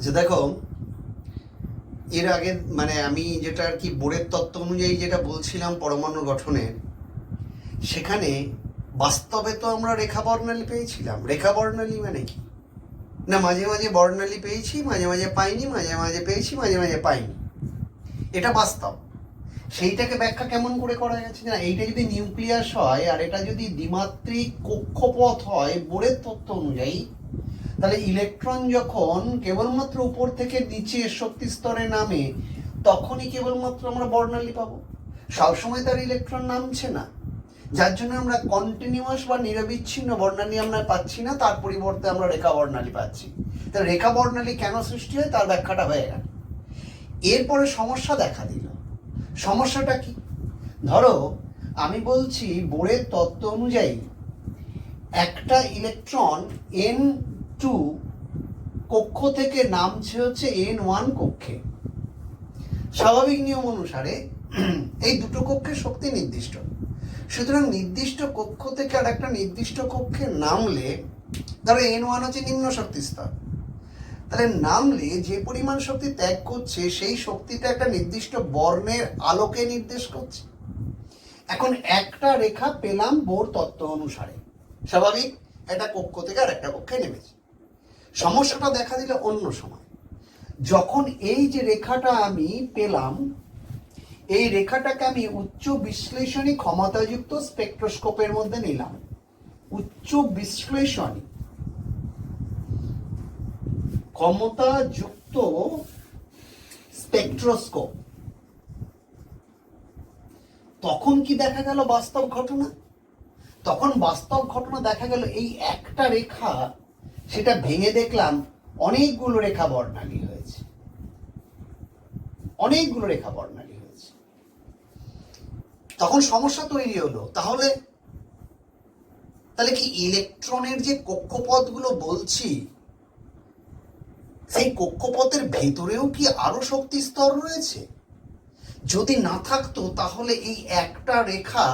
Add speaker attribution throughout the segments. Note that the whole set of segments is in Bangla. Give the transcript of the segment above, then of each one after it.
Speaker 1: যে দেখো, এর আগে মানে আমি যেটা আর কি বোরের তত্ত্ব অনুযায়ী যেটা বলছিলাম পরমাণু গঠনের, সেখানে বাস্তবে তো আমরা রেখা বর্ণালী পেয়েছিলাম। রেখা বর্ণালী মানে কি না, মাঝে মাঝে বর্ণালী পেয়েছি, মাঝে মাঝে পাইনি, মাঝে মাঝে পেয়েছি, মাঝে মাঝে পাইনি, এটা বাস্তব। সেইটাকে ব্যাখ্যা কেমন করে করা যাচ্ছে না, এইটা যদি নিউক্লিয়াস হয় আর এটা যদি দ্বিমাত্রিক কক্ষপথ হয় বোরের তত্ত্ব অনুযায়ী, তাহলে ইলেকট্রন যখন কেবলমাত্র উপর থেকে নিচে শক্তি স্তরে নামে তখনই কেবলমাত্র আমরা বর্ণালী পাবো। সবসময় তার ইলেকট্রন নামছে না, যার জন্য আমরা কন্টিনিউয়াস বা নিরবিচ্ছিন্ন বর্ণালী আমরা পাচ্ছি না, তার পরিবর্তে আমরা রেখা বর্ণালী পাচ্ছি। তাহলে রেখা বর্ণালী কেন সৃষ্টি হয় তার ব্যাখ্যাটা হয়ে গেল। এরপরে সমস্যা দেখা দিল। সমস্যাটা কি? ধরো আমি বলছি বোরের তত্ত্ব অনুযায়ী একটা ইলেকট্রন N2 কক্ষ থেকে নামছে হচ্ছে N1 কক্ষে। স্বাভাবিক নিয়ম অনুসারে এই দুটো কক্ষের শক্তি নির্দিষ্ট, সুতরাং নির্দিষ্ট কক্ষ থেকে আর একটা নির্দিষ্ট কক্ষে নামলে, ধরো N1 হচ্ছে নিম্ন শক্তি স্তর, তাহলে নামলে যে পরিমাণ শক্তি ত্যাগ করছে সেই শক্তিটা একটা নির্দিষ্ট বর্ণের আলোকে নির্দেশ করছে। এখন একটা রেখা পেলাম বোর তত্ত্ব অনুসারে, স্বাভাবিক একটা কক্ষ থেকে আর একটা কক্ষে নেমেছে। সমস্যাটা দেখা দিল অন্য সময়, যখন এই যে রেখাটা আমি পেলাম, এই রেখাটাকে আমি উচ্চ বিশ্লেষণী ক্ষমতাযুক্ত স্পেকট্রোস্কোপের মধ্যে নিলাম। উচ্চ বিশ্লেষণী ক্ষমতাযুক্ত স্পেকট্রোস্কোপ, তখন কি দেখা গেল বাস্তব ঘটনা? তখন বাস্তব ঘটনা দেখা গেল এই একটা রেখা, সেটা ভেঙে দেখলাম অনেকগুলো রেখা বর্ণালী হয়েছে, অনেকগুলো রেখা বর্ণালী হয়েছে। তখন সমস্যা তৈরি হলো, তাহলে কি ইলেকট্রনের যে কক্ষপথগুলো বলছি, সেই কক্ষপথের ভেতরেও কি আরো শক্তি স্তর রয়েছে? যদি না থাকতো তাহলে এই একটা রেখা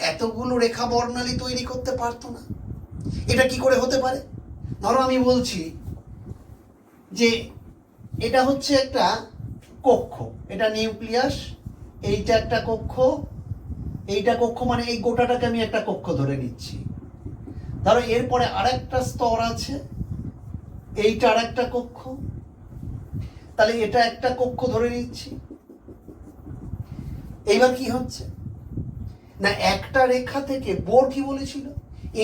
Speaker 1: এতগুলো রেখা বর্ণালী তৈরি করতে পারতো না। এটা কি করে হতে পারে? ধরো আমি বলছি যে এটা হচ্ছে একটা কক্ষ, এটা নিউক্লিয়াস, এইটা একটা কক্ষ, এইটা কক্ষ, মানে এই গোটাটাকে আমি একটা কক্ষ ধরে নিচ্ছি। ধরো এরপরে আরেকটা স্তর আছে, এইটা আরেকটা কক্ষ, তাহলে এটা একটা কক্ষ ধরে নিচ্ছি। এইবার কি হচ্ছে না, একটা রেখা থেকে বোর কি বলেছিল,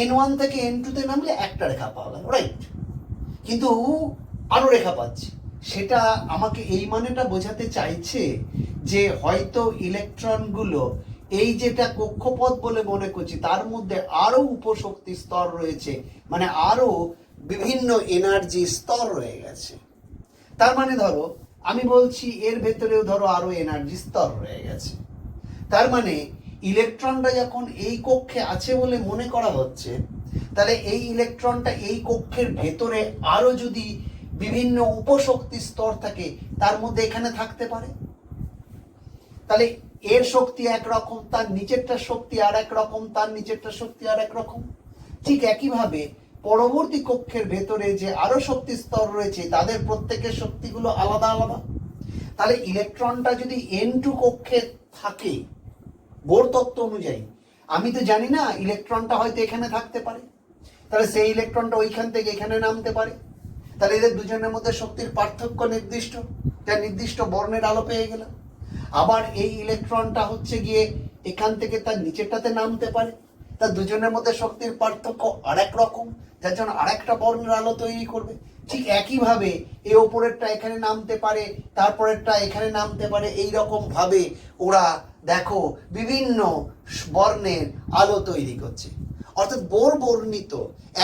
Speaker 1: N1 থেকে N2 তে নামলে একটা রেখা পাওয়া গেল, রাইট? কিন্তু আরো রেখা পাচ্ছি, সেটা আমাকে এই মানেটা বোঝাতে চাইছে যে হয়তো ইলেকট্রনগুলো এই যেটা কক্ষপথ বলে মনে করছি তার মধ্যে আরো উপশক্তি স্তর রয়েছে, মানে আরো বিভিন্ন এনার্জি স্তর রয়ে গেছে। তার মানে ধরো আমি বলছি এর ভেতরেও ধরো আরো এনার্জি স্তর রয়ে গেছে। তার মানে ইলেকট্রনটা যখন এই কক্ষে আছে বলে মনে করা হচ্ছে, তাহলে এই ইলেকট্রনটা এই কক্ষের ভেতরে আরো যদি বিভিন্ন উপশক্তি স্তর থাকে তার মধ্যে এখানে থাকতে পারে। তাহলে এর শক্তি একরকম, তার নিচেরটা শক্তি আর এক রকম, তার নিচেরটা শক্তি আর এক রকম। ঠিক একইভাবে পরবর্তী কক্ষের ভেতরে যে আরো শক্তি স্তর রয়েছে তাদের প্রত্যেকের শক্তিগুলো আলাদা আলাদা। তাহলে ইলেকট্রনটা যদি N2 কক্ষে থাকে বোর তত্ত্ব অনুযায়ী, আমি তো জানি না ইলেকট্রনটা হয়তো এখানে থাকতে পারে, তাহলে সেই ইলেকট্রনটা ওইখান থেকে এখানে নামতে পারে। তাহলে এদের দুজনের মধ্যে শক্তির পার্থক্য নির্দিষ্ট, যা নির্দিষ্ট বর্ণের আলো পেয়ে গেলাম। আবার এই ইলেকট্রনটা হচ্ছে গিয়ে এখান থেকে তার নিচেরটাতে নামতে পারে, তার দুজনের মধ্যে শক্তির পার্থক্য আরেক রকম, যার জন্য আরেকটা বর্ণের আলো তৈরি করবে। ঠিক একইভাবে এই ওপরেরটা এখানে নামতে পারে, তারপরেরটা এখানে নামতে পারে, এই রকম ভাবে ওরা দেখো বিভিন্ন বর্ণের আলো তৈরি করছে। অর্থাৎ বোর বর্ণিত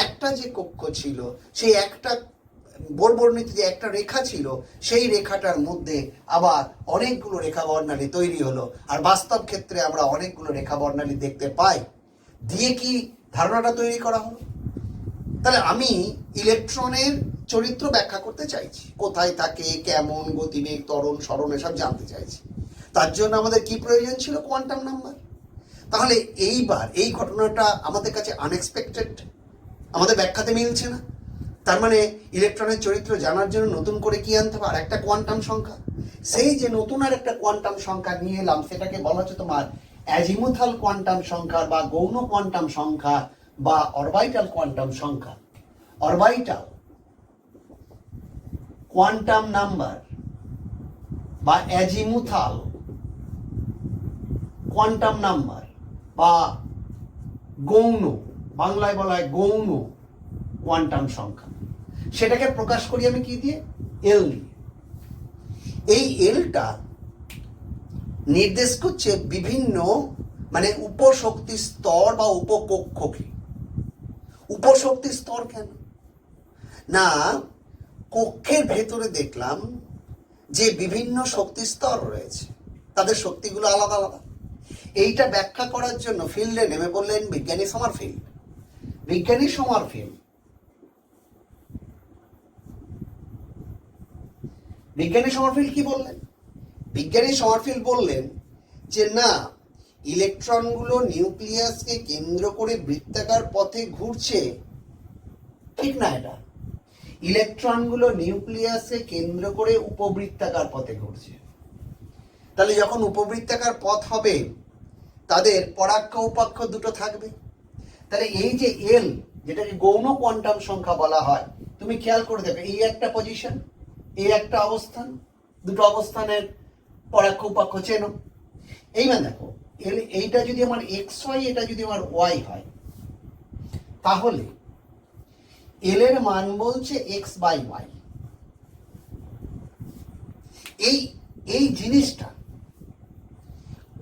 Speaker 1: একটা যে কক্ষ ছিল, সেই একটা বোর বর্ণিত যে একটা রেখা ছিল, সেই রেখাটার মধ্যে আবার অনেকগুলো রেখা বর্ণালী তৈরি হলো। আর বাস্তব ক্ষেত্রে আমরা অনেকগুলো রেখা বর্ণালী দেখতে পাই। দিয়ে কি ধারণাটা তৈরি করা হলো? তাহলে আমি ইলেকট্রনের চরিত্র ব্যাখ্যা করতে চাইছি, কোথায় থাকে, কেমন, গতিবেগ, ত্বরণ, সরণ, এসব জানতে চাইছি। তার জন্য আমাদের কি প্রয়োজন ছিল? Quantum number. তাহলে এইবার এই ঘটনাটা আমাদের কাছে আনএক্সপেক্টেড, আমাদের ব্যাখ্যাতে মিলছে না। তার মানে ইলেকট্রনের চরিত্র জানার জন্য নতুন করে কি আনতে হবে? আর একটা কোয়ান্টাম সংখ্যা। সেই যে নতুন আর একটা কোয়ান্টাম সংখ্যা নিয়ে এলাম, সেটাকে বলা হচ্ছে তোমার অ্যাজিমুথাল কোয়ান্টাম সংখ্যা বা গৌণ কোয়ান্টাম সংখ্যা বা অরবাইটাল কোয়ান্টাম সংখ্যা। অরবাইটাল কোয়ান্টাম নাম্বার বা অ্যাজিমুথাল কোয়ান্টাম নাম্বার বা গৌণ, বাংলায় বলা হয় গৌণ কোয়ান্টাম সংখ্যা, সেটাকে প্রকাশ করি আমি কি দিয়ে? এল দিয়ে। এই এলটা নির্দেশ করছে বিভিন্ন মানে উপশক্তি স্তর বা উপকক্ষকে। উপশক্তি স্তর কেন না, কক্ষের ভেতরে দেখলাম যে বিভিন্ন শক্তি স্তর রয়েছে, তাদের শক্তিগুলো আলাদা আলাদা। এইটা ব্যাখ্যা করার জন্য ফিল্ডে নেমে পড়লেন বিজ্ঞানী সমারফিল্ড। বিজ্ঞানী সমারফিল্ড কি বললেন? বিজ্ঞানী সমারফিল্ড বললেন যে না, ইলেকট্রনগুলো নিউক্লিয়াসকে কেন্দ্র করে বৃত্তাকার পথে ঘুরছে, ঠিক না এটা। ইলেকট্রনগুলো নিউক্লিয়াসকে কেন্দ্র করে উপবৃত্তাকার পথে ঘুরছে। তাহলে যখন উপবৃত্তাকার পথ হবে, তাদের পরাক্ষ উপাক্ষ দুটো থাকবে। তাহলে এই যে এল, যেটাকে গৌণ কোয়ান্টাম সংখ্যা বলা হয়, তুমি খেয়াল করে দেখো, এই একটা পজিশন, এই একটা অবস্থান, দুটো অবস্থানের পরাক্ষ উপাক্ষ চেনো। এইবার দেখো, এইটা যদি আমার এক্স হয়, এটা যদি আমার ওয়াই হয়, তাহলে এল এর মান বলছে এক্স বাই ওয়াই। এই জিনিসটা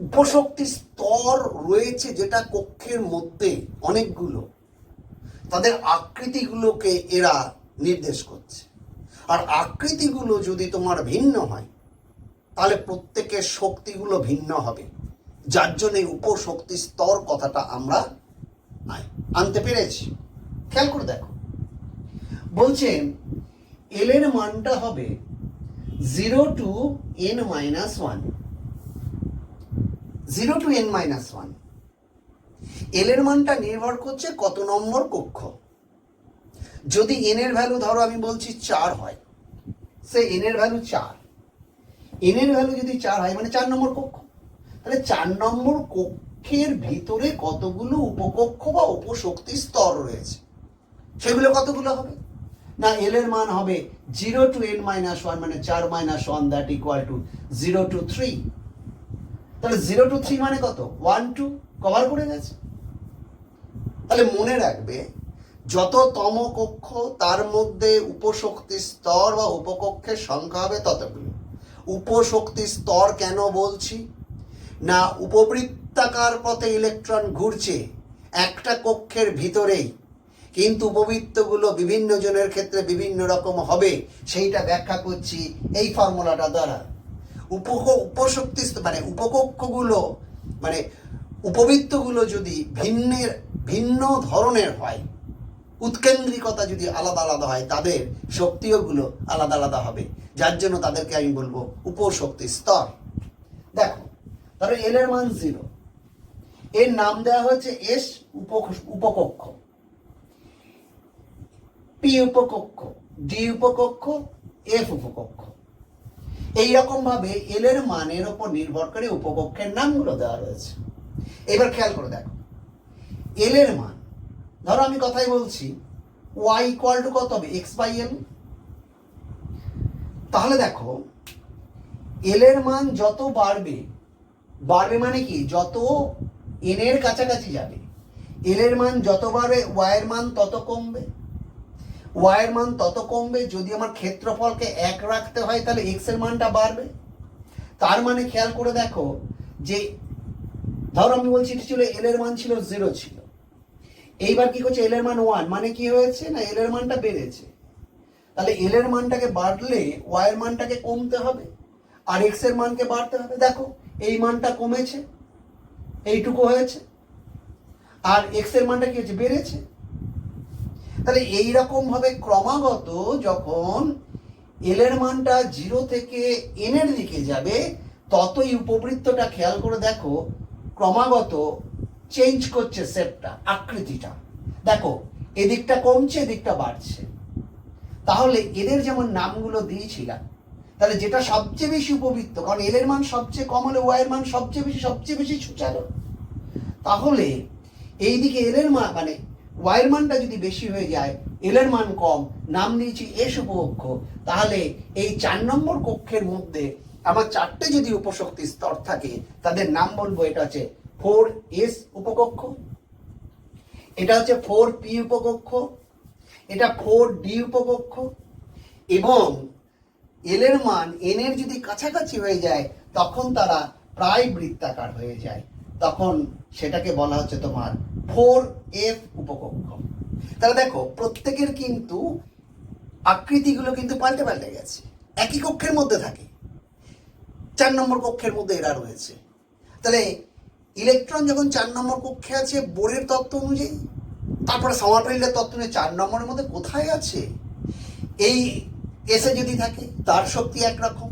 Speaker 1: উপশক্তি স্তর রয়েছে যেটা কক্ষের মধ্যে অনেকগুলো, তাদের আকৃতিগুলোকে এরা নির্দেশ করছে। আর আকৃতিগুলো যদি তোমার ভিন্ন হয়, তাহলে প্রত্যেকের শক্তিগুলো ভিন্ন হবে, যার জন্য এই উপশক্তি স্তর কথাটা আমরা আনতে পেরেছি। খেয়াল করে দেখো, বলছেন এল এর মানটা হবে 0 to n minus 1। 0 to n minus 1। এল এর মানটা নির্ভর করছে কত নম্বর কক্ষ। যদি এন এর ভ্যালু ধরো আমি বলছি 4 হয়, সে এন এর ভ্যালু 4, এন এর ভ্যালু যদি 4 হয় মানে 4 নম্বর কক্ষ। তাহলে 4 নম্বর কক্ষের ভিতরে কতগুলো উপকক্ষ বা উপশক্তি স্তর রয়েছে, সেগুলো কতগুলো হবে না, এল এর মান হবে 0 to n minus 1 মানে 4 minus 1 that equal to 0 to 3। তাহলে 0 to 3 মানে কত? 1 2 কভার করে গেছে। তাহলে মনে রাখবে, যত তম কক্ষ তার মধ্যে উপশক্তি স্তর বা উপকক্ষের সংখ্যা হবে ততগুলো। উপশক্তি স্তর কেন বলছি না, উপবৃত্তাকার পথে ইলেকট্রন ঘুরছে একটা কক্ষের ভিতরেই, কিন্তু উপবৃত্তগুলো বিভিন্ন জনের ক্ষেত্রে বিভিন্ন রকম হবে, সেইটা ব্যাখ্যা করছি এই ফর্মুলাটা দ্বারা। উপশক্তি মানে উপকক্ষগুলো মানে উপবৃত্তগুলো যদি ভিন্ন ধরনের হয়, উৎকেন্দ্রিকতা যদি আলাদা আলাদা হয়, তাদের শক্তিগুলো আলাদা আলাদা হবে, যার জন্য তাদেরকে আমি বলবো উপশক্তি স্তর। দেখো, তাহলে এল এর মান 0, এর নাম দেওয়া হয়েছে এস উপকক্ষ, পি উপকক্ষ, ডি উপকক্ষ, এফ উপকক্ষ। এইরকম ভাবে এল এর মানের উপর নির্ভর করে উপকক্ষের নামগুলো দেওয়া রয়েছে। এবার খেয়াল করে দেখো, এল এর মান ধরো আমি কথাই বলছি y ইকুয়াল টু কত হবে? x by L. তাহলে দেখো, এল এর মান যত বাড়বে মানে কি, যত n এর কাছাকাছি যাবে, এল এর মান যত বাড়বে y এর মান তত কমবে। y এর মান তত কমবে, যদি আমার ক্ষেত্রফলকে 1 রাখতে হয় তাহলে x এর মানটা বাড়বে। তার মানে খেয়াল করে দেখো যে ধরো আমি বলছি এটা ছিল এল এর মান ছিল 0 ছিল, এইবার কি করছে, এল এর মান 1 মানে কি হয়েছে না, এল এর মানটা বেড়েছে। তাহলে এল এর মানটাকে বাড়লে ওয়াই এর মানটাকে কমতে হবে আর এক্স এর মানকে বাড়তে হবে। দেখো এই মানটা কমেছে, এইটুকু হয়েছে, আর এক্স এর মানটা কি হয়েছে, বেড়েছে। তাহলে এইরকম ভাবে ক্রমাগত যখন এল এর মানটা 0 থেকে এন এর দিকে যাবে, ততই উপবৃত্তটা খেয়াল করে দেখো ক্রমাগত চেঞ্জ করছে শেপটা, আকৃতিটা। দেখো এদিকটা কমছে, এদিকটা বাড়ছে। তাহলে এদের যেমন নামগুলো দিয়েছিলাম, তাহলে যেটা সবচেয়ে বেশি উপবৃত্ত, কারণ এল এর মান সবচেয়ে কম হলে ওয়াই এর মান সবচেয়ে বেশি সূচালো, তাহলে এইদিকে এল এর মান মানে ওয়াই এর মানটা যদি বেশি হয়ে যায়, এল এর মান কম, নাম দিয়েছি এস উপকক্ষ, তাহলে এই 4 নম্বর কক্ষের মধ্যে আমার 4টে যদি উপশক্তি স্তর থাকে, তাদের নাম বলবো, এটা হচ্ছে 4s উপকক্ষ, এটা হচ্ছে 4p উপকক্ষ, এটা 4d উপকক্ষ, এবং এল এর মান এন এর যদি কাছাকাছি হয়ে যায় তখন তারা প্রায় বৃত্তাকার হয়ে যায়, তখন সেটাকে বলা হচ্ছে তোমার 4f উপকক্ষ। তাহলে দেখো প্রত্যেকের কিন্তু আকৃতিগুলো কিন্তু পাল্টে পাল্টে গেছে, একই কক্ষের মধ্যে থাকে, 4 নম্বর কক্ষের মধ্যে এরা রয়েছে। তাহলে ইলেকট্রন যখন 4 নম্বর কক্ষে আছে বোরের তত্ত্ব অনুযায়ী, তারপরে সমারফেল্ডের তত্ত্ব অনুযায়ী 4 নম্বরের মধ্যে কোথায় আছে, এই এসে যদি থাকে তার শক্তি একরকম,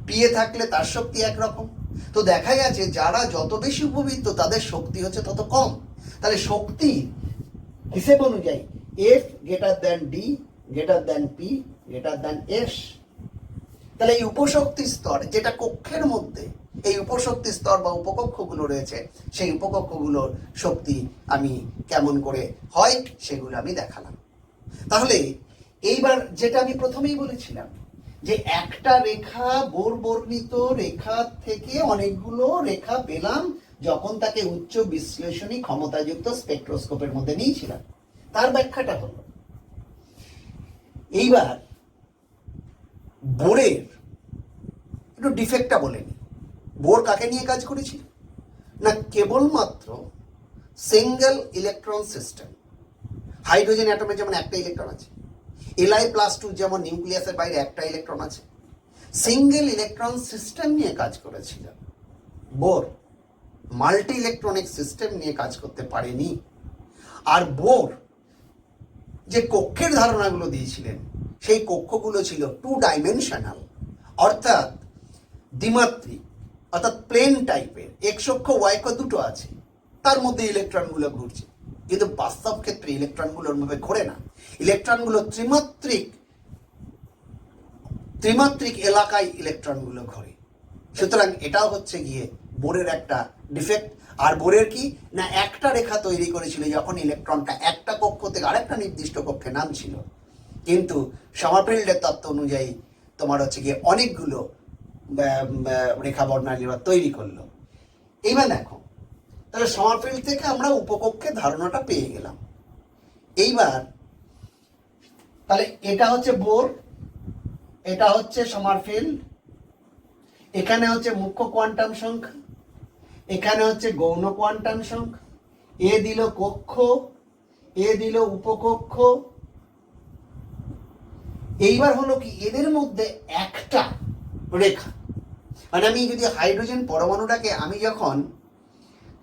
Speaker 1: পি এ থাকলে তার শক্তি একরকম, তো দেখা গেছে যারা যত বেশি উপবৃত্ত তাদের শক্তি হচ্ছে তত কম। তাহলে শক্তি হিসেব অনুযায়ী F greater than D greater than P greater than S. তাহলে এই উপশক্তি স্তর যেটা কক্ষের মধ্যে এই উপশক্তি স্তর বা উপকক্ষগুলো রয়েছে, সেই উপকক্ষগুলোর শক্তি আমি কেমন করে হয় সেগুলো আমি দেখালাম। তাহলে এইবার যেটা আমি প্রথমেই বলেছিলাম যে একটা রেখা বোর বর্ণিত রেখা থেকে অনেকগুলো রেখা পেলাম যখন তাকে উচ্চ বিশ্লেষণী ক্ষমতাযুক্ত স্পেকট্রোস্কোপের মধ্যে নিয়েছিলাম, তার ব্যাখ্যাটা হলো এইবার বোরের একটু ডিফেক্টটা বলে নি। বোর কাকে নিয়ে কাজ করেছিল না, কেবলমাত্র সিঙ্গেল ইলেকট্রন সিস্টেম, হাইড্রোজেন অ্যাটমে যেমন একটা ইলেকট্রন আছে, Li+2 যেমন নিউক্লিয়াসের বাইরে একটা ইলেকট্রন আছে, সিঙ্গেল ইলেকট্রন সিস্টেম নিয়ে কাজ করেছিল বোর, মাল্টি ইলেকট্রনিক সিস্টেম নিয়ে কাজ করতে পারেনি। আর বোর যে কক্ষের ধারণাগুলো দিয়েছিলেন সেই কক্ষগুলো ছিল 2 ডাইমেনশনাল, অর্থাৎ দ্বিমাত্রিক, অর্থাৎ প্লেন টাইপের, এক্স অক্ষ ওয়াই অক্ষ দুটো আছে, তার মধ্যে ইলেকট্রনগুলো ঘুরছে। কিন্তু বাস্তব ক্ষেত্রে ইলেকট্রনগুলোর মধ্যে ঘোরে না, ইলেকট্রনগুলো ত্রিমাত্রিক এলাকায় ইলেকট্রনগুলো ঘোরে। সুতরাং এটাও হচ্ছে গিয়ে বোরের একটা ডিফেক্ট। আর বোরের কি না, একটা রেখা তৈরি করেছিল যখন ইলেকট্রনটা একটা কক্ষ থেকে আরেকটা নির্দিষ্ট কক্ষে নামছিল, কিন্তু সমারফিল্ডের তত্ত্ব অনুযায়ী তোমার হচ্ছে গিয়ে অনেকগুলো রেখা বর্ণালী তৈরি করলো। এইবার দেখো, তাহলে সমারফিল্ড থেকে আমরা উপকক্ষের ধারণাটা পেয়ে গেলাম। এইবার তাহলে এটা হচ্ছে বোর, এটা হচ্ছে সমারফিল্ড, এখানে হচ্ছে মুখ্য কোয়ান্টাম সংখ্যা, এখানে হচ্ছে গৌণ কোয়ান্টাম সংখ্যা, এ দিল কক্ষ, এ দিল উপকক্ষ। এইবার হলো কি, এদের মধ্যে একটা রেখা, মানে আমি যদি হাইড্রোজেন পরমাণুটাকে আমি যখন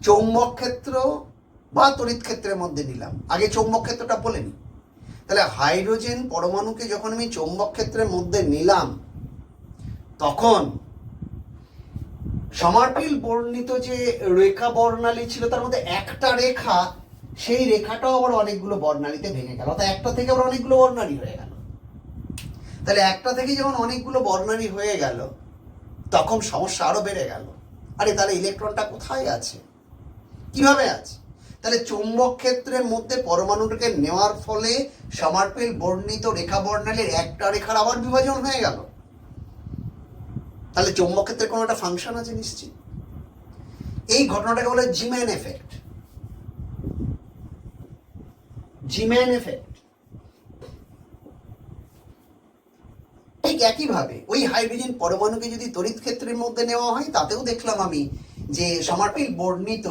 Speaker 1: চৌম্বক ক্ষেত্র বা তড়িৎ ক্ষেত্রের মধ্যে নিলাম, আগে চৌম্বক ক্ষেত্রটা বলে নি, তাহলে হাইড্রোজেন পরমাণুকে যখন আমি চৌম্বক ক্ষেত্রের মধ্যে নিলাম তখন সমারফিল্ড বর্ণিত যে রেখা বর্ণালী ছিল তার মধ্যে একটা রেখা, সেই রেখাটাও আবার অনেকগুলো বর্ণালীতে ভেঙে গেল, অর্থাৎ একটা থেকে আবার অনেকগুলো বর্ণালী হয়ে গেল। তাহলে একটা থেকে যখন অনেকগুলো বর্ণালী হয়ে গেল তখন সমস্যা আরো বেড়ে গেল। আরে তাহলে ইলেকট্রনটা কোথায় আছে, কিভাবে আছে? তাহলে চৌম্বক ক্ষেত্রের মধ্যে পরমাণুটাকে নেওয়ার ফলে সমারফিল্ড বর্ণিত রেখা বর্ণালীর একটা রেখার আবার বিভাজন হয়ে গেল। তাহলে চৌম্বক ক্ষেত্রের কোনো একটা ফাংশন আছে নিশ্চিত। এই ঘটনাটাকে বলে জিম্যান এফেক্ট। জিম্যান এফেক্ট। ঠিক একইভাবে ওই হাইড্রোজেন পরমাণুকে যদি তড়িৎ ক্ষেত্রের মধ্যে নেওয়া হয় তাতেও দেখলাম আমি যে সমারফিল্ড বর্ণিত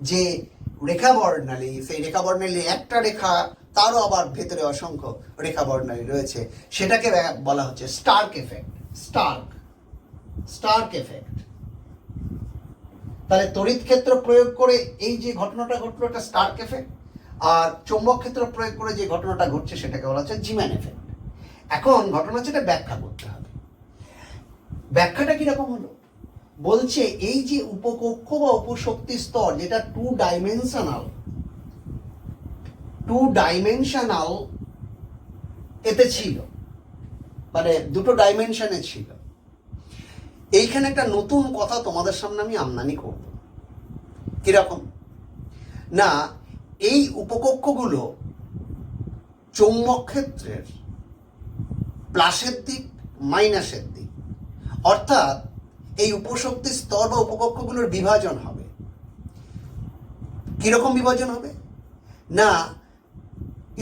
Speaker 1: যে রেখা বর্ণালী, সেই রেখা বর্ণালী একটা রেখা, তারও আবার ভেতরে অসংখ্য রেখা বর্ণালী রয়েছে, সেটাকে বলা হচ্ছে স্টার্ক এফেক্ট। Starc effect. তাহলে তড়িৎ ক্ষেত্র প্রয়োগ করে এই যে ঘটনাটা ঘটলো একটা স্টার্ক এফেক্ট, আর চৌম্বক ক্ষেত্র প্রয়োগ করে যে ঘটনাটা ঘটছে সেটাকে বলা হচ্ছে জিম্যান এফেক্ট। এখন ঘটনা হচ্ছে এটা ব্যাখ্যা করতে হবে। ব্যাখ্যাটা কিরকম হলো, বলছে এই যে উপকক্ষ বা উপশক্তি স্তর যেটা 2 ডাইমেনশনাল এতে ছিল, মানে দুটো ডাইমেনশনে ছিল। এইখানে একটা নতুন কথা তোমাদের সামনে আমি আমদানি করব। কিরকম না, এই উপকক্ষগুলো চৌম্বক ক্ষেত্রের প্লাসের দিক মাইনাসের দিক, অর্থাৎ এই উপশক্তি স্তর বা উপকক্ষগুলোর বিভাজন হবে। কিরকম বিভাজন হবে না,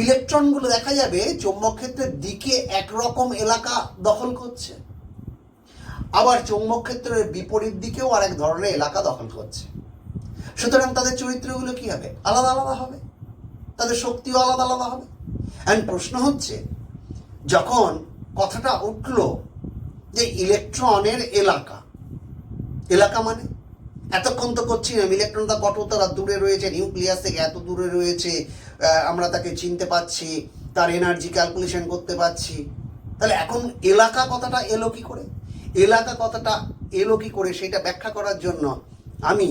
Speaker 1: ইলেকট্রনগুলো দেখা যাবে চৌম্বক ক্ষেত্রের দিকে একরকম এলাকা দখল করছে, আবার চৌম্বক ক্ষেত্রের বিপরীত দিকেও আর এক ধরনের এলাকা দখল করছে। সুতরাং তাদের চরিত্রগুলো কি হবে? আলাদা আলাদা হবে, তাদের শক্তিও আলাদা আলাদা হবে। অ্যান্ড প্রশ্ন হচ্ছে, যখন কথাটা উঠল যে ইলেকট্রনের এলাকা, এলাকা মানে এতক্ষণ তো করছিলাম ইলেকট্রনটা কতটা দূরে রয়েছে, নিউক্লিয়াস থেকে এত দূরে রয়েছে, আমরা তাকে চিনতে পাচ্ছি, তার এনার্জি ক্যালকুলেশন করতে পারছি। তাহলে এখন এলাকা কথাটা এলো কি করে? এলাকা কথাটা এলো কি করে সেটা ব্যাখ্যা করার জন্য আমি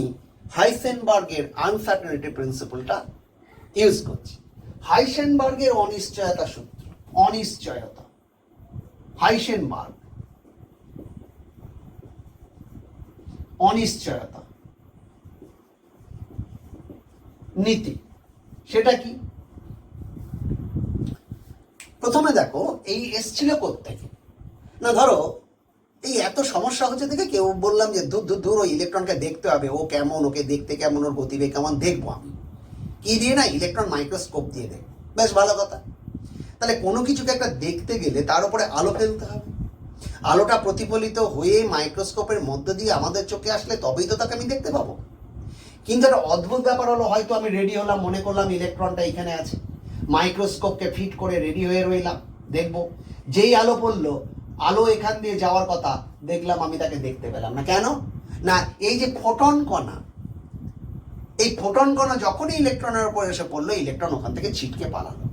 Speaker 1: হাইসেনবার্গের আনসার্টেনিটি প্রিন্সিপালটা ইউজ করছি। হাইসেনবার্গের অনিশ্চয়তা সূত্র, অনিশ্চয়তা, হাইসেনবার্গ অনিশ্চয়তা নীতি, সেটা কি? প্রথমে দেখো এই এসছিল কোত্থেকে না, ধরো এই এত সমস্যা হচ্ছে দেখে কেউ বললাম যে দূর দূর দূর ওই ইলেকট্রনকে দেখতে হবে, ও কেমন, ওকে দেখতে কেমন, ওর গতিবেগ কেমন দেখবো আমি। কি দিয়ে? না, ইলেকট্রন মাইক্রোস্কোপ দিয়ে দেখবো। বেশ ভালো কথা। তাহলে কোনো কিছুকে একটা দেখতে গেলে তার উপরে আলো ফেলতে হবে, আলোটা প্রতিফলিত হয়ে মাইক্রোস্কোপের মধ্য দিয়ে আমাদের চোখে আসলে তবেই তো তাকে আমি দেখতে পাবো। কিন্তু একটা অদ্ভুত ব্যাপার হলো, হয়তো আমি রেডি হলাম, মনে করলাম ইলেকট্রনটা এখানে আছে, মাইক্রোস্কোপকে ফিট করে রেডি হয়ে রইলাম, দেখবো। যেই আলো পড়লো, আলো এখান দিয়ে যাওয়ার কথা, দেখলাম আমি তাকে দেখতে পেলাম না। কেন না, এই যে ফোটন কণা, এই ফোটন কণা যখনই ইলেকট্রনের উপর এসে পড়লো, ইলেকট্রন ওখান থেকে ছিটকে পালালো।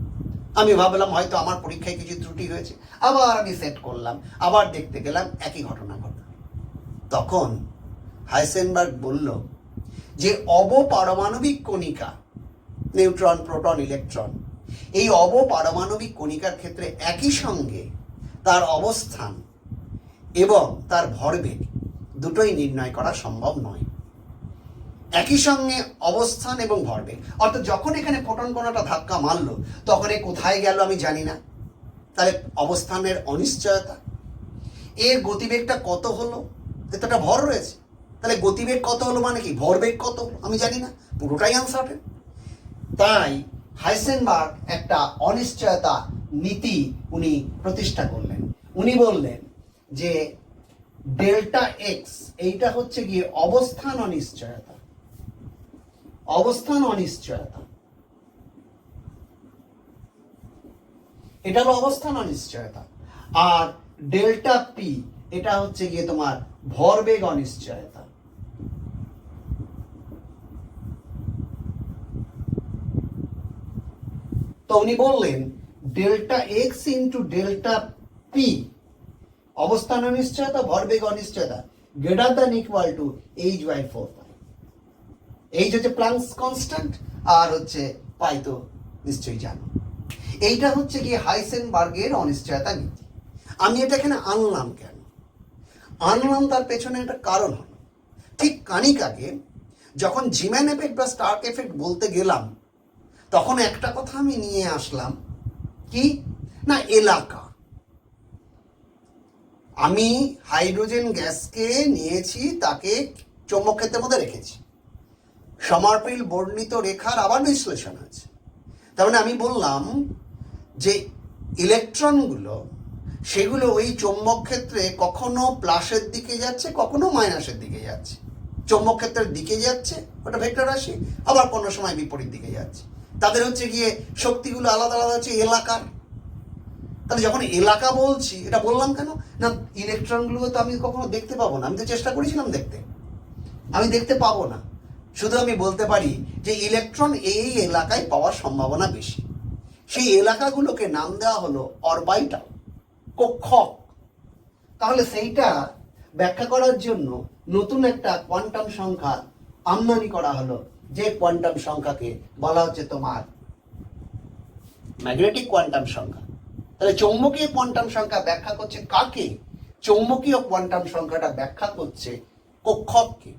Speaker 1: আমি ভাবলাম হয়তো আমার পরীক্ষায় কিছু ত্রুটি হয়েছে, আবার আমি সেট করলাম, আবার দেখতে গেলাম, একই ঘটনা ঘটল। তখন হাইসেনবার্গ বলল যে অবপারমাণবিক কণিকা, নিউট্রন, প্রোটন, ইলেকট্রন, এই অবপারমাণবিক কণিকার ক্ষেত্রে একই সঙ্গে তার অবস্থান এবং তার ভরবেগ দুটোই নির্ণয় করা সম্ভব নয়। একই সঙ্গে অবস্থান এবং ভরবেগ, অর্থাৎ যখন এখানে ফোটন কণাটা ধাক্কা মারলো, তখন এ কোথায় গেল আমি জানি না। তাহলে অবস্থানের অনিশ্চয়তা। এর গতিবেগটা কত হলো, এতটা ভর রয়েছে, তাহলে গতিবেগ কত হলো মানে কি, ভরবেগ কত হলো আমি জানি না, পুরোটাই আনসার্টেন। তাই হাইসেনবার্গ একটা অনিশ্চয়তা নীতি উনি প্রতিষ্ঠা করলেন। উনি বললেন যে ডেল্টা এক্স, এইটা হচ্ছে গিয়ে অবস্থান অনিশ্চয়তা, অবস্থান অনিশ্চয়তা, এটা হলো অবস্থান অনিশ্চয়তা। আর ডেল্টা পি, এটা হচ্ছে গিয়ে তোমার ভরবেগ অনিশ্চয়তা। তো উনি বললেন delta x into delta P, অবস্থান অনিশ্চয়তা, ভরবেগ অনিশ্চয়তা, greater than equal to h/4 pi. H হচ্ছে প্লাঙ্কস কনস্ট্যান্ট, আর হচ্ছে পাই তো নিশ্চয়ই জানো। এইটা হচ্ছে গিয়ে হাইসেনবার্গের অনিশ্চয়তা নীতি। আমি এটা এখানে আনলাম কেন? আনলাম তার পেছনে একটা কারণ হলো, ঠিক খানিক আগে যখন জিম্যান এফেক্ট বা স্টার্ক এফেক্ট বলতে গেলাম, তখন একটা কথা আমি নিয়ে আসলাম, কি না, এলাকা। আমি হাইড্রোজেন গ্যাসকে নিয়েছি, তাকে চৌম্বক ক্ষেত্রের মধ্যে রেখেছি, সমারফিল্ড বর্ণিত রেখার আবার বিশ্লেষণ আছে। তার মানে আমি বললাম যে ইলেকট্রনগুলো, সেগুলো ওই চৌম্বক ক্ষেত্রে কখনো প্লাসের দিকে যাচ্ছে, কখনো মাইনাসের দিকে যাচ্ছে। চৌম্বক ক্ষেত্রের দিকে যাচ্ছে, ওটা ভেক্টর রাশি, আবার কোনো সময় বিপরীত দিকে যাচ্ছে। তাদের হচ্ছে গিয়ে শক্তিগুলো আলাদা আলাদা হচ্ছে এলাকার। তাহলে যখন এলাকা বলছি, এটা বললাম কেন না, ইলেকট্রনগুলো তো আমি কখনো দেখতে পাবো না, আমি তো চেষ্টা করেছিলাম দেখতে, আমি দেখতে পাবো না। শুধু আমি বলতে পারি যে ইলেকট্রন এই এলাকায় পাওয়ার সম্ভাবনা বেশি। সেই এলাকাগুলোকে নাম দেওয়া হলো অরবাইটাল, কক্ষক। তাহলে সেইটা ব্যাখ্যা করার জন্য নতুন একটা কোয়ান্টাম সংখ্যা আমদানি করা হলো, যে কোয়ান্টাম সংখ্যাকে বলা হচ্ছে তোমার ম্যাগনেটিক কোয়ান্টাম সংখ্যা। তাহলে চৌম্বকীয় কোয়ান্টাম সংখ্যা ব্যাখ্যা করছে কাকে? চৌম্বকীয় কোয়ান্টাম সংখ্যাটা ব্যাখ্যা করছে কক্ষককে।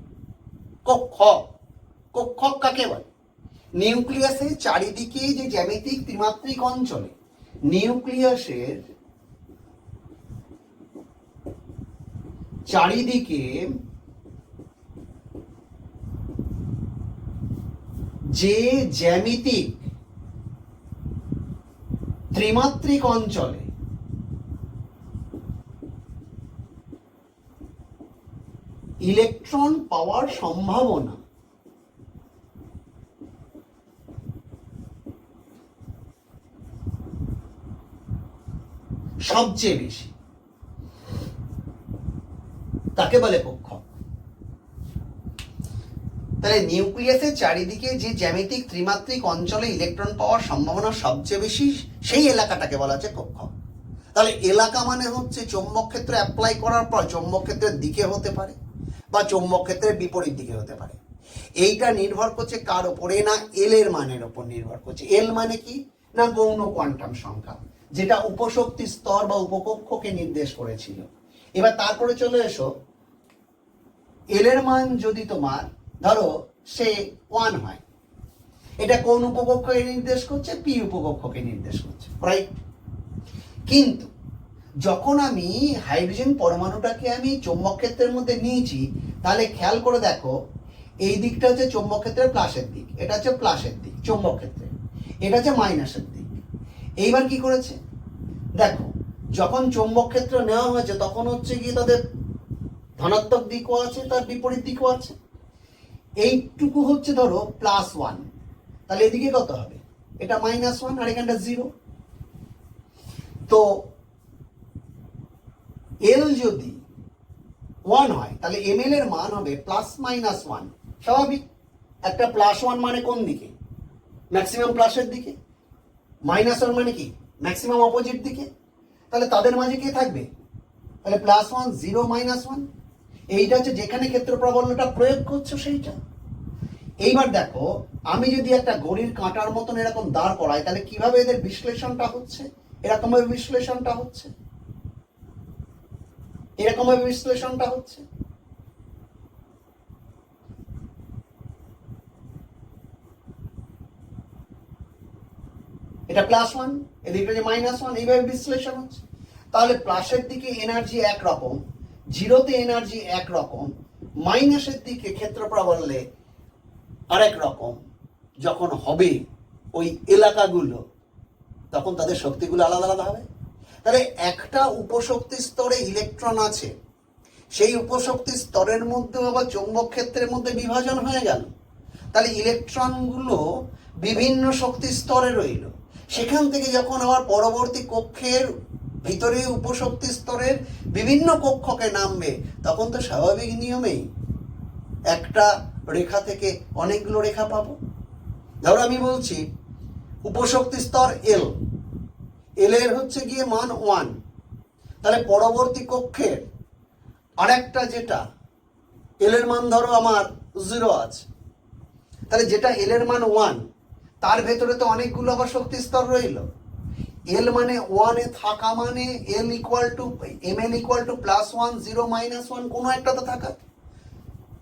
Speaker 1: কক্ষক, কক্ষক কাকে বলে? নিউক্লিয়াসের চারিদিকে যে জ্যামিতিক ত্রিমাত্রিক অঞ্চলে নিউক্লিয়াসের চারিদিকে যে জ্যামিতিক ত্রিমাত্রিক অঞ্চলে ইলেকট্রন পাওয়ার সম্ভাবনা সবচেয়ে বেশি, তাকে বলে কক্ষক। তাহলে নিউক্লিয়াসের চারিদিকে যে জ্যামিতিক ত্রিমাত্রিক অঞ্চলে ইলেকট্রন পাওয়ার সম্ভাবনা সবচেয়ে বেশি, সেই এলাকাটাকে বলা হচ্ছে কক্ষক। তাহলে এলাকা মানে হচ্ছে চৌম্বক ক্ষেত্র অ্যাপ্লাই করার পর চৌম্বক ক্ষেত্রের দিকে হতে পারে বা চৌম্বক ক্ষেত্রের বিপরীত দিকে হতে পারে। এইটা নির্ভর করছে কার ওপরে? না এল এর মানের ওপর নির্ভর করছে। এল মানে কি? না গৌণ কোয়ান্টাম সংখ্যা, যেটা উপশক্তি স্তর বা উপকক্ষকে নির্দেশ করেছিল। এবার তারপরে চলে এসো, এল এর মান যদি তোমার ধরো সে 1 হয়, এটা কোন উপকক্ষকে নির্দেশ করছে? পি উপকক্ষকে নির্দেশ করছে, রাইট? কিন্তু যখন আমি হাইড্রোজেন পরমাণুটাকে আমি চৌম্বক ক্ষেত্রের মধ্যে নিয়েছি, তাহলে খেয়াল করে দেখো, এই দিকটা হচ্ছে চৌম্বক ক্ষেত্রের প্লাসের দিক, এটা হচ্ছে প্লাসের দিক চৌম্বক ক্ষেত্রে, এটা হচ্ছে মাইনাসের দিক। এইবার কি করেছে দেখো, যখন চৌম্বক ক্ষেত্র নেওয়া হয়েছে তখন হচ্ছে কি তাদের ধনাত্মক দিকও আছে, তার বিপরীত দিকও আছে। এইটুকু হচ্ছে ধরো +1, তাহলে এদিকে কত হবে? এটা -1 আর এখানটা 0। তো এল যদি 1 হয় তাহলে এম এল এর মান হবে +-1। স্বাভাবিক, একটা +1 মানে কোন দিকে? ম্যাক্সিমাম প্লাসের দিকে। -1 মানে কি? ম্যাক্সিমাম অপোজিট দিকে। তাহলে তাদের মাঝে কে থাকবে? তাহলে +1 0 -1, এইটা হচ্ছে যেখানে ক্ষেত্র প্রাবল্যটা প্রয়োগ করছো সেইটা। এইবার দেখো, আমি যদি একটা ঘড়ির কাঁটার মতন এরকম দাঁড় করাই, তাহলে কিভাবে এদের বিশ্লেষণটা হচ্ছে? এরকম ভাবে বিশ্লেষণটা হচ্ছে, এরকম ভাবে বিশ্লেষণটা হচ্ছে। এটা +1, এদিকটা যে -1, এইভাবে বিশ্লেষণ হচ্ছে। তাহলে প্লাসের দিকে এনার্জি একরকম, জিরোতে এনার্জি একরকম, মাইনাসের দিকে ক্ষেত্র প্রাবল্যে আরেক রকম যখন হবে ওই এলাকাগুলো, তখন তাদের শক্তিগুলো আলাদা আলাদা হবে। তাহলে একটা উপশক্তি স্তরে ইলেকট্রন আছে, সেই উপশক্তি স্তরের মধ্যে আবার চৌম্বক ক্ষেত্রের মধ্যে বিভাজন হয়ে গেল, তাহলে ইলেকট্রনগুলো বিভিন্ন শক্তি স্তরে রইল। সেখান থেকে যখন আবার পরবর্তী কক্ষের ভিতরে উপশক্তি স্তরের বিভিন্ন কক্ষকে নামবে, তখন তো স্বাভাবিক নিয়মেই একটা রেখা থেকে অনেকগুলো রেখা পাবো। ধরো আমি বলছি উপশক্তি স্তর এল, এল এর হচ্ছে গিয়ে মান 1, তাহলে পরবর্তী কক্ষের আরেকটা যেটা এল এর মান ধরো আমার 0 আছে, তাহলে যেটা এল এর মান 1, তার ভেতরে তো অনেকগুলো আবার শক্তি স্তর রইল। এল মানে 1 এ থাকা মানে L equal to M L equal to +1 0 -1 কোনো একটা তো থাকা।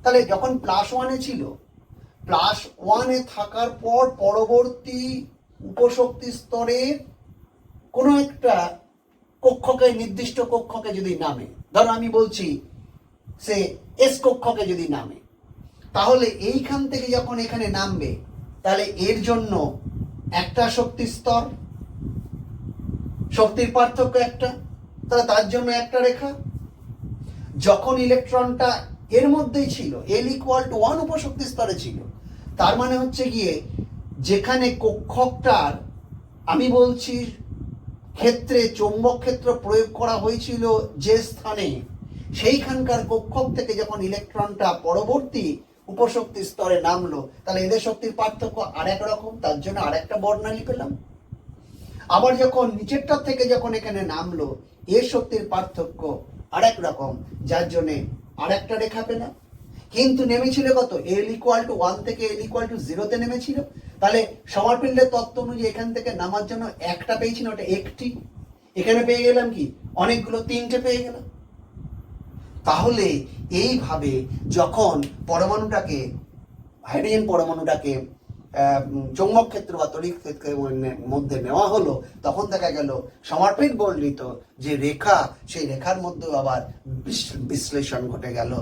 Speaker 1: তাহলে যখন +1 এ ছিল, +1 এ থাকার পর পরবর্তী উপশক্তি স্তরের কোনো একটা কক্ষকে, নির্দিষ্ট কক্ষকে যদি নামে, ধরো আমি বলছি সে এস কক্ষকে যদি নামে, তাহলে এইখান থেকে যখন এখানে নামবে, তাহলে এর জন্য একটা শক্তি স্তর, শক্তির পার্থক্য একটা, তাহলে তার জন্য একটা রেখা। যখন ইলেকট্রনটা এর মধ্যেই ছিল, এল ইকুয়াল টু 1 উপশক্তি স্তরে ছিল, তার মানে হচ্ছে গিয়ে যেখানে কক্ষকটার আমি বলছি ক্ষেত্রে চৌম্বক ক্ষেত্র প্রয়োগ করা হয়েছিল যে স্থানে, সেইখানকার কক্ষক থেকে যখন ইলেকট্রনটা পরবর্তী উপশক্তি স্তরে নামলো, তাহলে এদের শক্তির পার্থক্য আরেক রকম, তার জন্য আরেকটা বর্ণালী পেলাম। আবার যখন নিচেরটার থেকে যখন এখানে নামলো, এর শক্তির পার্থক্য আরেক রকম, যার জন্যে আরেকটা রেখা পেলাম। কিন্তু নেমেছিল কত? এল ইকুয়াল টু 1 থেকে এল ইকুয়াল টু 0-তে নেমেছিল। তাহলে সমারফিল্ডের তত্ত্ব অনুযায়ী এখান থেকে নামার জন্য একটা পেয়েছিল, ওটা একটি। এখানে পেয়ে গেলাম কি অনেকগুলো, 3টে পেয়ে গেলাম। তাহলে এইভাবে যখন পরমাণুটাকে, হাইড্রোজেন পরমাণুটাকে চৌম্বক ক্ষেত্র বা তড়িৎ ক্ষেত্রের মধ্যে নেওয়া হলো, তখন দেখা গেল সমারফিল্ড বর্ণিত যে রেখা, সেই রেখার মধ্যেও আবার বিশ্লেষণ ঘটে গেল।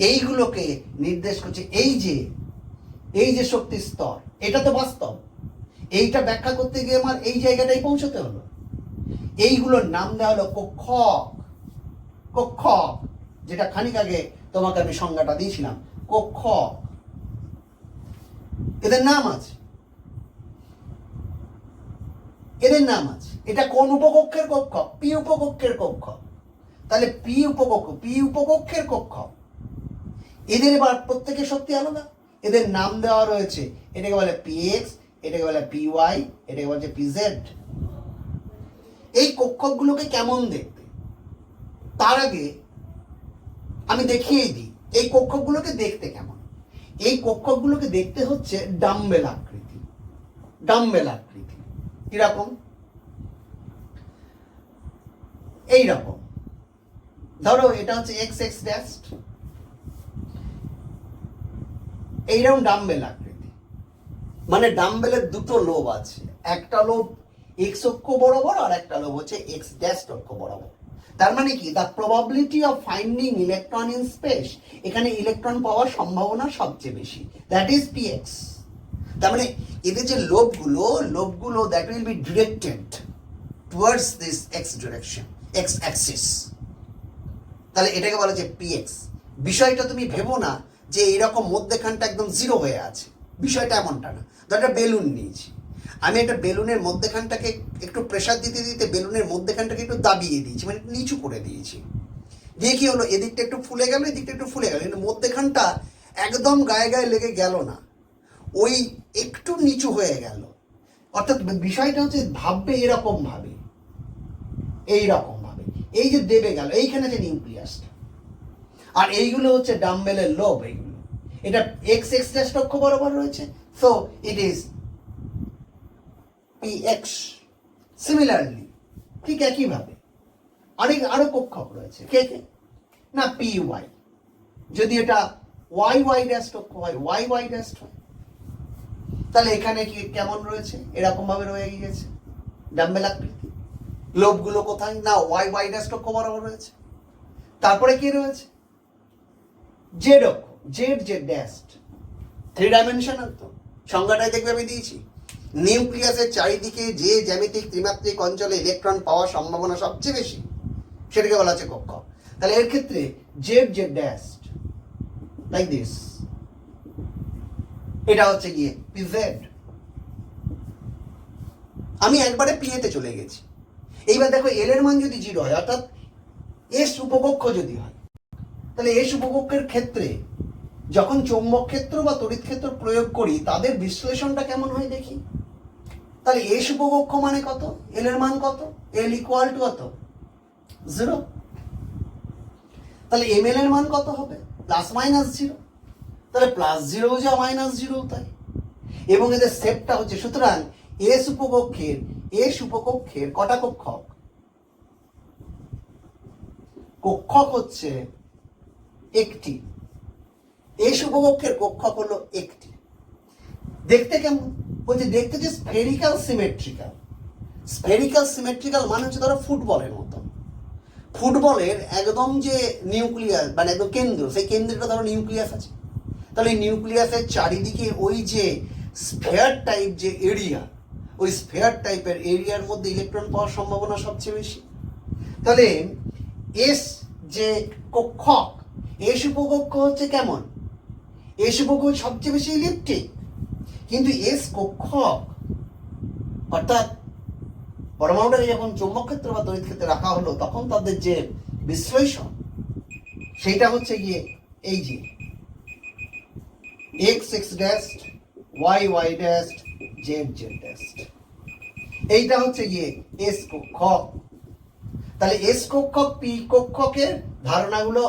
Speaker 1: এইগুলোকে নির্দেশ করছে এই যে শক্তির স্তর, এটা তো বাস্তব। এইটা ব্যাখ্যা করতে গিয়ে আমার এই জায়গাটাই পৌঁছতে হলো। এইগুলোর নাম দেওয়া হলো কক্ষক। কক্ষক, যেটা খানিক আগে তোমাকে আমি সংজ্ঞাটা দিয়েছিলাম, কক্ষক। এদের নাম আছে, এদের নাম আছে। এটা কোন উপকক্ষের কক্ষক? পি উপকক্ষের কক্ষক। তাহলে পি উপকক্ষের কক্ষক। এদের এবার প্রত্যেকের শক্তি আলাদা, এদের নাম দেওয়া রয়েছে। এটাকে বলে পিএক্স, এটাকে বলে পিওয়াই, এটাকে বলছে পিজেড। এই কক্ষকগুলোকে কেমন দেখতে, তার আগে আমি দেখিয়ে দিই এই কক্ষকগুলোকে দেখতে কেমন। এই কক্ষকগুলোকে দেখতে হচ্ছে ডাম্বেল আকৃতি। ডাম্বেল আকৃতি কিরকম? এইরকম। ধরো এটা হচ্ছে এক্স এক্স ড্যাশ, এইরকম ডাম্বেল আকৃতি। মানে ডাম্বেলের দুটো লোব আছে, একটা লোব এক্স অক্ষ বরাবর আর একটা লোব হচ্ছে এক্স ড্যাশ অক্ষ বরাবর। তার মানে কি, the probability of finding electron in space, এখানে ইলেকট্রন পাওয়ার সম্ভাবনা সবচেয়ে বেশি, দ্যাট ইজ পিএক্স। তার মানে এদের যে লোবগুলো that will be directed towards this X direction, X axis. তাহলে এটাকে বলা যায় পিএক্স। বিষয়টা তুমি ভেবো না যে এইরকম মধ্যেখানটা একদম জিরো হয়ে আছে, বিষয়টা এমনটা না। ধর একটা বেলুন নিয়েছি, আমি একটা বেলুনের মধ্যেখানটাকে একটু প্রেসার দিতে দিতে বেলুনের মধ্যেখানটাকে একটু দাবিয়ে দিয়েছি, মানে নিচু করে দিয়েছি। দিয়ে কি হলো, এদিকটা একটু ফুলে গেল, এদিকটা একটু ফুলে গেল, কিন্তু মধ্যেখানটা একদম গায়ে গায়ে লেগে গেল না, ওই একটু নিচু হয়ে গেল। অর্থাৎ বিষয়টা হচ্ছে ভাববে এরকম ভাবে, এইরকম ভাবে, এই যে দেবে গেল, এইখানে যে নিউক্লিয়াসটা, আর এইগুলো হচ্ছে ডাম্বেলের লোব। এইগুলো, এটা এক্স এক্স ড্যাশ অক্ষ বরাবর রয়েছে, so it is px। Similarly ঠিক একইভাবে আরো কক্ষক রয়েছে, কে কে না, py। যদি এটা y y ড্যাশ অক্ষ হয়, y y ড্যাশ হয়, তাহলে এখানে কি কেমন রয়েছে, এরকম ভাবে রয়ে গিয়েছে ডাম্বেল আকৃতি। লোবগুলো কোথায় না, y y ড্যাশ অক্ষ বরাবর রয়েছে। তারপরে কি রয়েছে, জেড অক্ষ, জেড জেড ড্যাশ, 3 ডাইমেনশনাল। তো সংজ্ঞাটাই দেখবে আমি দিয়েছি, নিউক্লিয়াসের চারিদিকে যে জ্যামিতিক ত্রিমাত্রিক অঞ্চলে ইলেকট্রন পাওয়ার সম্ভাবনা সবচেয়ে বেশি, সেটাকে বলা হচ্ছে কক্ষক। তাহলে এর ক্ষেত্রে Z z dash like this, এটা হচ্ছে গিয়ে পিজেড। আমি একবারে পিএতে চলে গেছি। এইবার দেখো এল এর মান যদি 0 হয়, অর্থাৎ এস উপকক্ষ যদি হয়, তাহলে এস উপকক্ষের ক্ষেত্রে যখন চৌম্বক ক্ষেত্র বা তড়িৎ ক্ষেত্র প্রয়োগ করি, তাদের বিশ্লেষণটা কেমন হয় দেখি। তাহলে এস উপকক্ষ মানে কত, এল এর মান কত, এল ইকুয়াল টু কত, 0। তাহলে এম এল এর মান কত হবে, প্লাস মাইনাস 0। তাহলে প্লাস 0 যা মাইনাস 0 তাই। এবং এদের সেটটা হচ্ছে, সুতরাং এস উপকক্ষের কটা কক্ষক, কক্ষক হচ্ছে একটি। এস উপকক্ষের কক্ষক হলো একটি। দেখতে কেমন বলছে, দেখতে যে স্ফেরিক্যাল সিমেট্রিক্যাল। স্ফেরিক্যাল সিমেট্রিক্যাল মানে হচ্ছে ধরো ফুটবলের মতো। ফুটবলের একদম যে নিউক্লিয়াস মানে একদম কেন্দ্র, সেই কেন্দ্রটা ধরো নিউক্লিয়াস আছে। তাহলে নিউক্লিয়াসের চারিদিকে ওই যে স্ফেয়ার টাইপ যে এরিয়া, ওই স্ফেয়ার টাইপের এরিয়ার মধ্যে ইলেকট্রন পাওয়ার সম্ভাবনা সবচেয়ে বেশি। তাহলে এস যে কক্ষক, এস উপকক্ষ হচ্ছে কেমন, এস উপকক্ষ সবচেয়ে বেশি ইলেকট্রিক। কিন্তু এস কক্ষক, অর্থাৎ পরমাণুটাকে যখন চৌম্বক ক্ষেত্র বা তড়িৎ ক্ষেত্রে রাখা হলো, তখন তাদের যে বিশ্লেষণ, সেইটা হচ্ছে গিয়ে এই যে x x dash, y y dash, z z dash, এইটা হচ্ছে গিয়ে এস কক্ষক। তাহলে এস কক্ষক পি কক্ষকের ধারণাগুলো